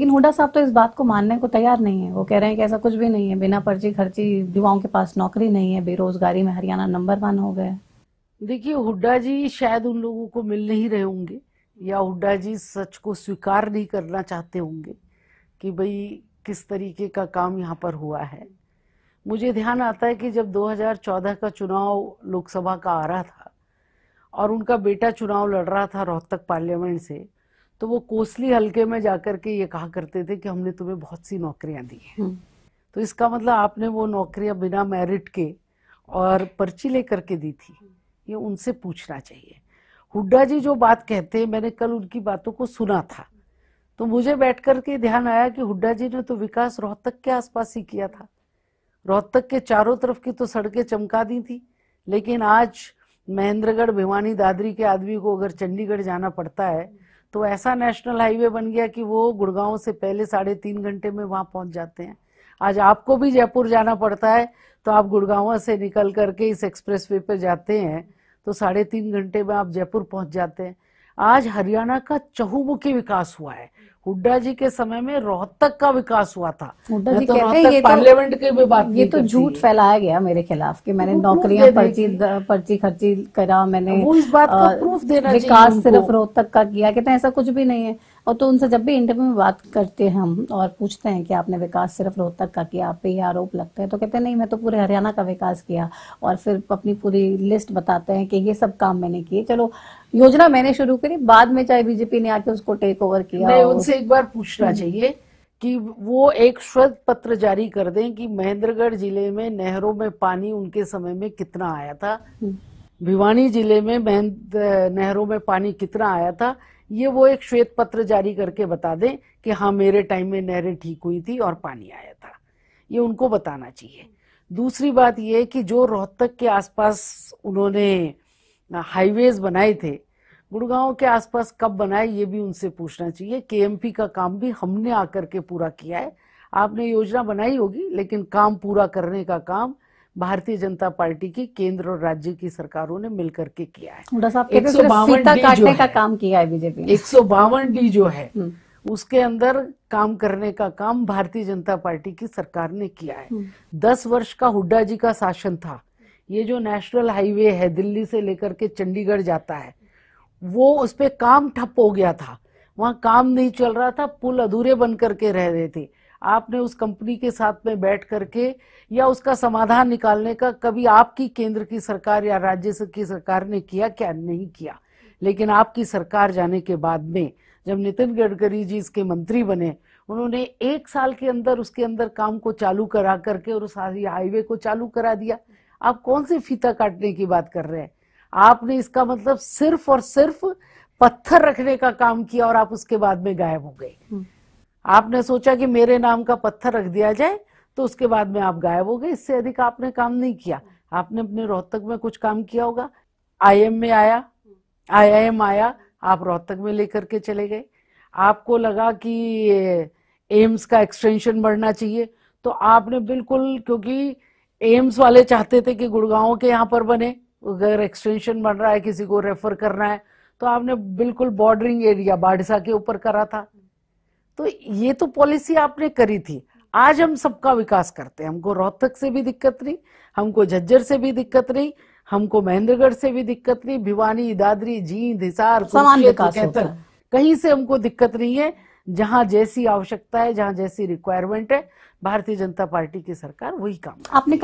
लेकिन हुड्डा साहब तो इस बात को मानने को तैयार नहीं है। वो कह रहे हैं कि ऐसा कुछ भी नहीं है, बिना पर्ची खर्ची युवाओं के पास नौकरी नहीं है, बेरोजगारी में हरियाणा नंबर 1 हो गया। देखिए, हुड्डा जी शायद उन लोगों को मिल नहीं रहे होंगे, या हुड्डा जी सच को स्वीकार नहीं करना चाहते होंगे कि भाई किस तरीके का काम यहाँ पर हुआ है। मुझे ध्यान आता है कि जब 2014 का चुनाव लोकसभा का आ रहा था और उनका बेटा चुनाव लड़ रहा था रोहतक पार्लियामेंट से, तो वो कोसली हलके में जाकर के ये कहा करते थे कि हमने तुम्हें बहुत सी नौकरियां दी हैं। तो इसका मतलब आपने वो नौकरियां बिना मेरिट के और पर्ची लेकर के दी थी, ये उनसे पूछना चाहिए। हुड्डा जी जो बात कहते हैं, मैंने कल उनकी बातों को सुना था, तो मुझे बैठ करके ध्यान आया कि हुड्डा जी ने तो विकास रोहतक के आसपास ही किया था। रोहतक के चारों तरफ की तो सड़कें चमका दी थी, लेकिन आज महेंद्रगढ़, भिवानी, दादरी के आदमी को अगर चंडीगढ़ जाना पड़ता है तो ऐसा नेशनल हाईवे बन गया कि वो गुड़गांव से पहले 3.5 घंटे में वहां पहुंच जाते हैं। आज आपको भी जयपुर जाना पड़ता है तो आप गुड़गांव से निकल करके इस एक्सप्रेसवे पे जाते हैं तो 3.5 घंटे में आप जयपुर पहुंच जाते हैं। आज हरियाणा का चहुमुखी विकास हुआ है। हुड्डा जी के समय में रोहतक का विकास हुआ था। हुड्डा जी तो कहते हैं ये पार्लियामेंट के भी बात ये तो झूठ फैलाया गया मेरे खिलाफ कि मैंने नौकरियां पर्ची खर्ची करा, मैंने वो इस बात का प्रूफ देना चाहिए। विकास सिर्फ रोहतक का किया, कहते हैं ऐसा कुछ भी नहीं है। और तो उनसे जब भी इंटरव्यू में बात करते हैं हम और पूछते हैं कि आपने विकास सिर्फ रोहतक का किया, आप पे ये आरोप लगता है, तो कहते हैं नहीं, मैं तो पूरे हरियाणा का विकास किया। और फिर अपनी पूरी लिस्ट बताते हैं कि ये सब काम मैंने किए। चलो, योजना मैंने शुरू करी, बाद में चाहे बीजेपी ने आके उसको टेक ओवर किया। नहीं, उनसे एक बार पूछना चाहिए कि वो एक श्वेत पत्र जारी कर दें कि महेंद्रगढ़ जिले में नहरों में पानी उनके समय में कितना आया था, भिवानी जिले में नहरों में पानी कितना आया था। ये वो एक श्वेत पत्र जारी करके बता दें कि हाँ, मेरे टाइम में नहरें ठीक हुई थी और पानी आया था। ये उनको बताना चाहिए। दूसरी बात ये कि जो रोहतक के आसपास उन्होंने हाईवेज बनाए थे, गुड़गांव के आसपास कब बनाए ये भी उनसे पूछना चाहिए। केएमपी का काम भी हमने आकर के पूरा किया है। आपने योजना बनाई होगी, लेकिन काम पूरा करने का काम भारतीय जनता पार्टी की केंद्र और राज्य की सरकारों ने मिलकर के किया है। 152 का काम किया है बीजेपी ने। 152D जो है उसके अंदर काम करने का काम भारतीय जनता पार्टी की सरकार ने किया है। 10 वर्ष का हुड्डा जी का शासन था। ये जो नेशनल हाईवे है दिल्ली से लेकर के चंडीगढ़ जाता है, वो उस पे काम ठप हो गया था, वहां काम नहीं चल रहा था, पुल अधूरे बन करके रह रहे थे। आपने उस कंपनी के साथ में बैठ करके या उसका समाधान निकालने का कभी आपकी केंद्र की सरकार या राज्य की सरकार ने किया क्या? नहीं किया। लेकिन आपकी सरकार जाने के बाद में जब नितिन गडकरी जी इसके मंत्री बने, उन्होंने 1 साल के अंदर उसके अंदर काम को चालू करा करके और उस हाईवे को चालू करा दिया। आप कौन से फीता काटने की बात कर रहे हैं? आपने इसका मतलब सिर्फ और सिर्फ पत्थर रखने का काम किया और आप उसके बाद में गायब हो गए। आपने सोचा कि मेरे नाम का पत्थर रख दिया जाए, तो उसके बाद में आप गायब हो गए। इससे अधिक आपने काम नहीं किया। आपने अपने रोहतक में कुछ काम किया होगा, IIM आया, आप रोहतक में लेकर के चले गए। आपको लगा कि एम्स का एक्सटेंशन बढ़ना चाहिए, तो आपने बिल्कुल, क्योंकि एम्स वाले चाहते थे कि गुड़गांव के यहाँ पर बने, अगर एक्सटेंशन बन रहा है, किसी को रेफर करना है, तो आपने बिल्कुल बॉर्डरिंग एरिया बाड़सा के ऊपर करा था। तो ये तो पॉलिसी आपने करी थी। आज हम सबका विकास करते हैं। हमको रोहतक से भी दिक्कत नहीं, हमको झज्जर से भी दिक्कत नहीं, हमको महेंद्रगढ़ से भी दिक्कत नहीं, भिवानी, दादरी, जींद, हिसार, कुरुक्षेत्र, कहीं से हमको दिक्कत नहीं है। जहां जैसी आवश्यकता है, जहां जैसी रिक्वायरमेंट है, भारतीय जनता पार्टी की सरकार वही काम। आपने